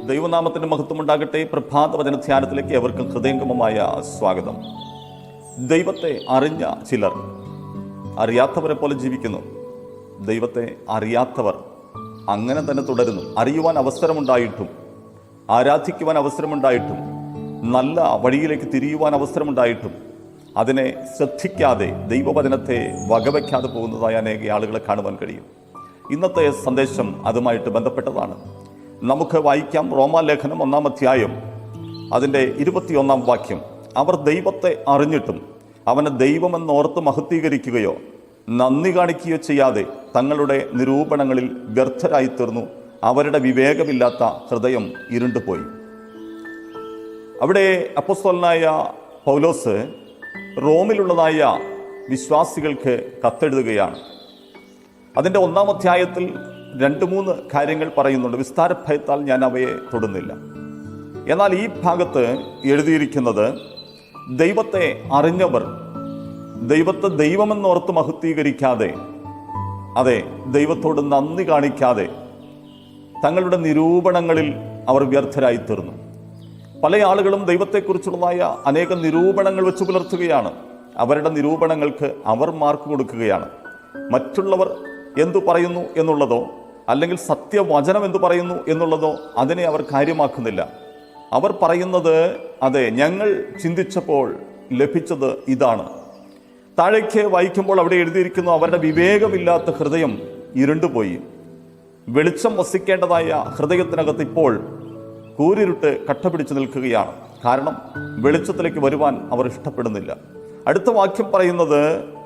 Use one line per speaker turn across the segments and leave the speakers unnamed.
ദൈവനാമത്തിന് മഹത്വമുണ്ടാകട്ടെ. പ്രഭാത വചന ധ്യാനത്തിലേക്ക് ഏവർക്കും ഹൃദയംഗമമായ സ്വാഗതം. ദൈവത്തെ അറിഞ്ഞ ചിലർ അറിയാത്തവരെ പോലെ ജീവിക്കുന്നു. ദൈവത്തെ അറിയാത്തവർ അങ്ങനെ തന്നെ തുടരുന്നു. അറിയുവാൻ അവസരമുണ്ടായിട്ടും, ആരാധിക്കുവാൻ അവസരമുണ്ടായിട്ടും, നല്ല വഴിയിലേക്ക് തിരിയുവാൻ അവസരമുണ്ടായിട്ടും അതിനെ ശ്രദ്ധിക്കാതെ ദൈവവചനത്തെ വകവയ്ക്കാതെ പോകുന്നതായ അനേക ആളുകളെ കാണുവാൻ കഴിയും. ഇന്നത്തെ സന്ദേശം അതുമായിട്ട് ബന്ധപ്പെട്ടതാണ്. നമുക്ക് വായിക്കാം. റോമാലേഖനം 1-ാം അധ്യായം അതിൻ്റെ 21-ാം വാക്യം. അവർ ദൈവത്തെ അറിഞ്ഞിട്ടും അവനെ ദൈവമെന്നോർത്ത് മഹത്വീകരിക്കുകയോ നന്ദി കാണിക്കുകയോ ചെയ്യാതെ തങ്ങളുടെ നിരൂപണങ്ങളിൽ വ്യർത്ഥരായിത്തീർന്നു. അവരുടെ വിവേകമില്ലാത്ത ഹൃദയം ഇരുണ്ടുപോയി. അവിടെ അപ്പോസ്തലനായ പൗലോസ് റോമിലുള്ളതായ വിശ്വാസികൾക്ക് കത്തെഴുതുകയാണ്. അതിൻ്റെ 1-ാം അധ്യായത്തിൽ 2-3 കാര്യങ്ങൾ പറയുന്നുണ്ട്. വിസ്താരഭയത്താൽ ഞാൻ അവയെ തൊടുന്നില്ല. എന്നാൽ ഈ ഭാഗത്ത് എഴുതിയിരിക്കുന്നത്, ദൈവത്തെ അറിഞ്ഞവർ ദൈവത്തെ ദൈവമെന്നോർത്ത് മഹത്വീകരിക്കാതെ, അതെ, ദൈവത്തോട് നന്ദി കാണിക്കാതെ തങ്ങളുടെ നിരൂപണങ്ങളിൽ അവർ വ്യർത്ഥരായിത്തീർന്നു. പല ആളുകളും ദൈവത്തെക്കുറിച്ചുള്ളതായ അനേകം നിരൂപണങ്ങൾ വെച്ച് പുലർത്തുകയാണ്. അവരുടെ നിരൂപണങ്ങൾക്ക് അവർ മാർക്ക് കൊടുക്കുകയാണ്. മറ്റുള്ളവർ എന്തു പറയുന്നു എന്നുള്ളതോ അല്ലെങ്കിൽ സത്യവചനം എന്തു പറയുന്നു എന്നുള്ളതോ അതിനെ അവർ കാര്യമാക്കുന്നില്ല. അവർ പറയുന്നത്, അതെ, ഞങ്ങൾ ചിന്തിച്ചപ്പോൾ ലഭിച്ചത് ഇതാണ്. താഴേക്ക് വായിക്കുമ്പോൾ അവിടെ എഴുതിയിരിക്കുന്നു, അവരുടെ വിവേകമില്ലാത്ത ഹൃദയം ഇരുണ്ടുപോയി. വെളിച്ചം വസിക്കേണ്ടതായ ഹൃദയത്തിനകത്ത് ഇപ്പോൾ കൂരിരുട്ട് കട്ടപിടിച്ച് നിൽക്കുകയാണ്. കാരണം വെളിച്ചത്തിലേക്ക് വരുവാൻ അവർ ഇഷ്ടപ്പെടുന്നില്ല. അടുത്ത വാക്യം പറയുന്നത്,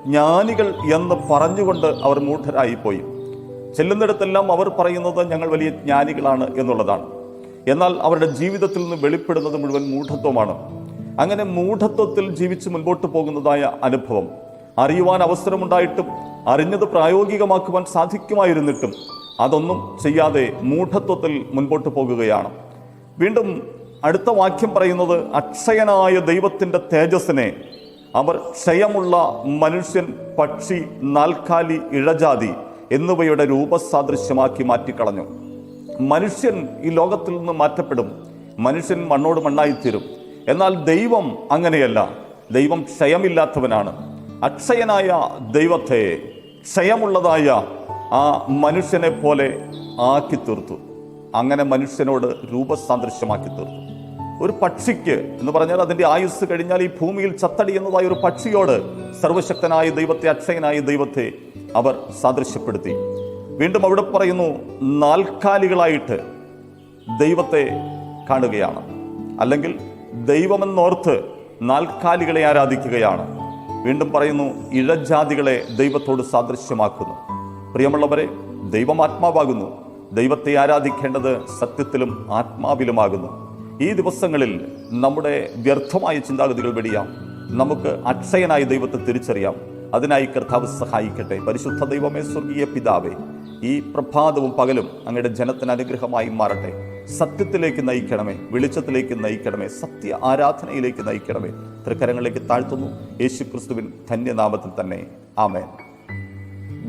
ജ്ഞാനികൾ എന്ന് പറഞ്ഞുകൊണ്ട് അവർ മൂഢരായിപ്പോയി. ചെല്ലുന്നിടത്തെല്ലാം അവർ പറയുന്നത് ഞങ്ങൾ വലിയ ജ്ഞാനികളാണ് എന്നുള്ളതാണ്. എന്നാൽ അവരുടെ ജീവിതത്തിൽ നിന്ന് വെളിപ്പെടുന്നത് മുഴുവൻ മൂഢത്വമാണ്. അങ്ങനെ മൂഢത്വത്തിൽ ജീവിച്ച് മുൻപോട്ട് പോകുന്നതായ അനുഭവം, അറിയുവാൻ അവസരമുണ്ടായിട്ടും അറിഞ്ഞത് പ്രായോഗികമാക്കുവാൻ സാധിക്കുമായിരുന്നിട്ടും അതൊന്നും ചെയ്യാതെ മൂഢത്വത്തിൽ മുൻപോട്ട് പോകുകയാണ്. വീണ്ടും അടുത്ത വാക്യം പറയുന്നത്, അക്ഷയനായ ദൈവത്തിൻ്റെ തേജസ്സിനെ അവർ ക്ഷയമുള്ള മനുഷ്യൻ, പക്ഷി, നാൽക്കാലി, ഇഴജാതി എന്നിവയുടെ രൂപസാദൃശ്യമാക്കി മാറ്റിക്കളഞ്ഞു. മനുഷ്യൻ ഈ ലോകത്തിൽ നിന്ന് മാറ്റപ്പെടും. മനുഷ്യൻ മണ്ണോട് മണ്ണായിത്തീരും. എന്നാൽ ദൈവം അങ്ങനെയല്ല. ദൈവം ക്ഷയമില്ലാത്തവനാണ്. അക്ഷയനായ ദൈവത്തെ ക്ഷയമുള്ളതായ ആ മനുഷ്യനെ പോലെ ആക്കി തീർത്തു. അങ്ങനെ മനുഷ്യനോട് രൂപസാദൃശ്യമാക്കി തീർത്തു. ഒരു പക്ഷിക്ക് എന്ന് പറഞ്ഞാൽ അതിൻ്റെ ആയുസ് കഴിഞ്ഞാൽ ഈ ഭൂമിയിൽ ചത്തടിയുന്നതായ ഒരു പക്ഷിയോട് സർവശക്തനായ ദൈവത്തെ, അക്ഷയനായ ദൈവത്തെ അവർ സാദൃശ്യപ്പെടുത്തി. വീണ്ടും അവിടെ പറയുന്നു, നാൽക്കാലികളായിട്ട് ദൈവത്തെ കാണുകയാണ്. അല്ലെങ്കിൽ ദൈവമെന്നോർത്ത് നാൽക്കാലികളെ ആരാധിക്കുകയാണ്. വീണ്ടും പറയുന്നു, ഇഴജാതികളെ ദൈവത്തോട് സാദൃശ്യമാക്കുന്നു. പ്രിയമുള്ളവരെ, ദൈവം ആത്മാവാകുന്നു. ദൈവത്തെ ആരാധിക്കേണ്ടത് സത്യത്തിലും ആത്മാവിലുമാകുന്നു. ഈ ദിവസങ്ങളിൽ നമ്മുടെ വ്യർത്ഥമായ ചിന്താഗതികൾ വെടിയാം. നമുക്ക് അക്ഷയനായ ദൈവത്തെ തിരിച്ചറിയാം. അതിനായി കർത്താവ് സഹായിക്കട്ടെ. പരിശുദ്ധ ദൈവമേ, സ്വർഗീയ പിതാവേ, ഈ പ്രഭാതവും പകലും അങ്ങയുടെ ജനത്തിന് അനുഗ്രഹമായി മാറട്ടെ. സത്യത്തിലേക്ക് നയിക്കണമേ, വെളിച്ചത്തിലേക്ക് നയിക്കണമേ, സത്യ ആരാധനയിലേക്ക് നയിക്കണമേ. തൃക്കരങ്ങളിലേക്ക് താഴ്ത്തുന്നു, യേശുക്രിസ്തുവിൻ ധന്യനാമത്തിൽ തന്നെ. ആമേൻ.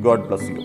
God bless U.